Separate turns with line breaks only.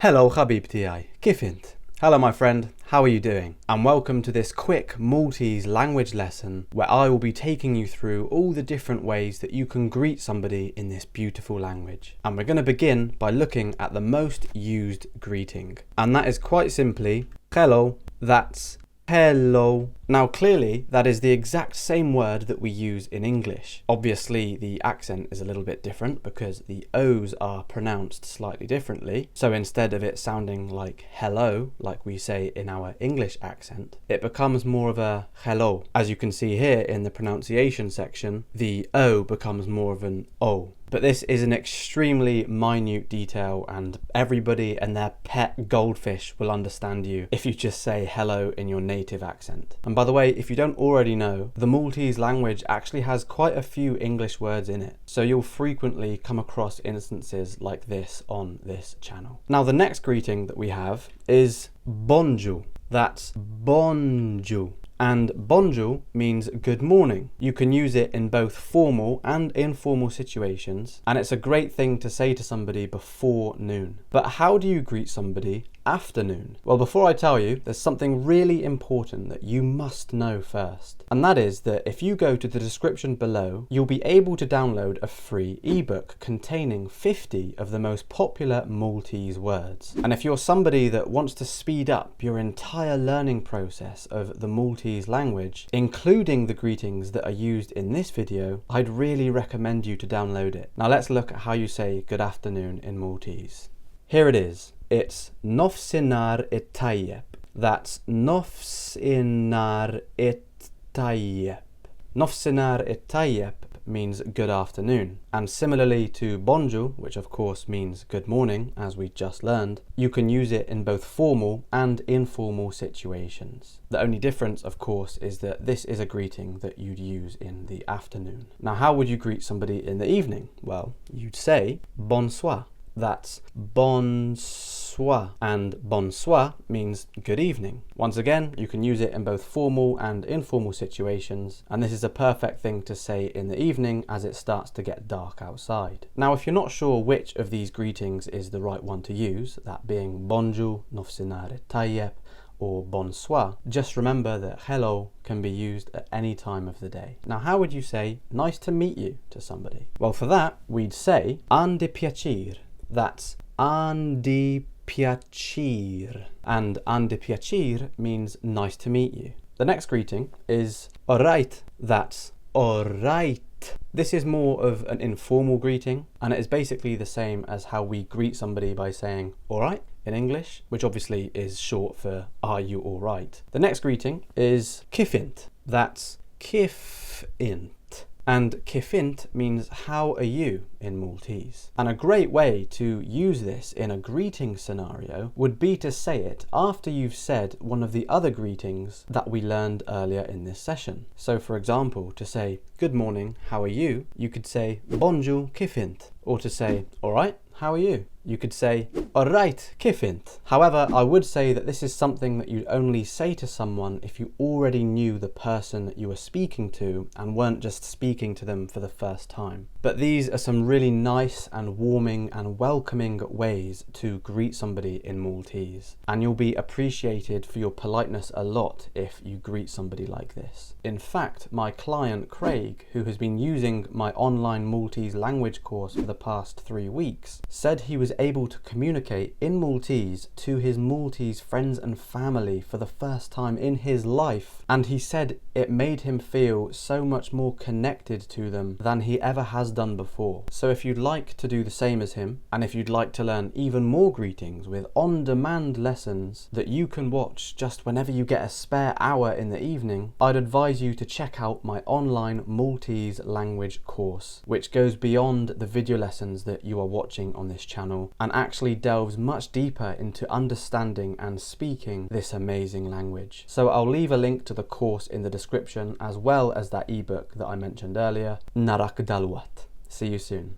Hello حبيبتي, كيف انت? Hello my friend, how are you doing? And welcome to this quick Maltese language lesson where I will be taking you through all the different ways that you can greet somebody in this beautiful language. And we're going to begin by looking at the most used greeting. And that is quite simply, hello, that's hello. Now clearly that is the exact same word that we use in English. Obviously the accent is a little bit different because the O's are pronounced slightly differently. So instead of it sounding like hello, like we say in our English accent, it becomes more of a hello. As you can see here in the pronunciation section, the O becomes more of an O. But this is an extremely minute detail and everybody and their pet goldfish will understand you if you just say hello in your native accent. And by the way, if you don't already know, the Maltese language actually has quite a few English words in it. So you'll frequently come across instances like this on this channel. Now the next greeting that we have is bonjour. That's bonjour. And bonjour means good morning. You can use it in both formal and informal situations, and it's a great thing to say to somebody before noon. But how do you greet somebody after noon? Well, before I tell you, there's something really important that you must know first. And that is that if you go to the description below, you'll be able to download a free ebook containing 50 of the most popular Maltese words. And if you're somebody that wants to speed up your entire learning process of the Maltese language, including the greetings that are used in this video, I'd really recommend you to download it. Now let's look at how you say good afternoon in Maltese. Here it is. It's nofsinar it tayyeb. That's nofsinar it tayyeb. Nofsinar it tayyeb means good afternoon. And similarly to bonjour, which of course means good morning, as we just learned, you can use it in both formal and informal situations. The only difference, of course, is that this is a greeting that you'd use in the afternoon. Now, how would you greet somebody in the evening? Well, you'd say bonsoir. That's bonsoir, and bonsoir means good evening. Once again, you can use it in both formal and informal situations, and this is a perfect thing to say in the evening as it starts to get dark outside. Now, if you're not sure which of these greetings is the right one to use, that being bonjour, nofsinar et tayyeb, or bonsoir, just remember that hello can be used at any time of the day. Now, how would you say nice to meet you to somebody? Well, for that, we'd say an di piacere. That's an di piacere. And an di piacere means nice to meet you. The next greeting is alright. That's alright. This is more of an informal greeting, and it is basically the same as how we greet somebody by saying alright in English, which obviously is short for are you alright. The next greeting is kifint. That's kifint. And kifint means how are you in Maltese. And a great way to use this in a greeting scenario would be to say it after you've said one of the other greetings that we learned earlier in this session. So for example, to say good morning, how are you? You could say bonjour kifint. Or to say alright, how are you? You could say, alright, kifint. However, I would say that this is something that you'd only say to someone if you already knew the person that you were speaking to and weren't just speaking to them for the first time. But these are some really nice and warming and welcoming ways to greet somebody in Maltese. And you'll be appreciated for your politeness a lot if you greet somebody like this. In fact, my client Craig, who has been using my online Maltese language course for the past 3 weeks, said he was able to communicate in Maltese to his Maltese friends and family for the first time in his life, and he said it made him feel so much more connected to them than he ever has done before. So if you'd like to do the same as him, and if you'd like to learn even more greetings with on-demand lessons that you can watch just whenever you get a spare hour in the evening, I'd advise you to check out my online Maltese language course, which goes beyond the video lessons that you are watching on this channel and actually delves much deeper into understanding and speaking this amazing language. So I'll leave a link to the course in the description as well as that ebook that I mentioned earlier. Narak dalwat. See you soon.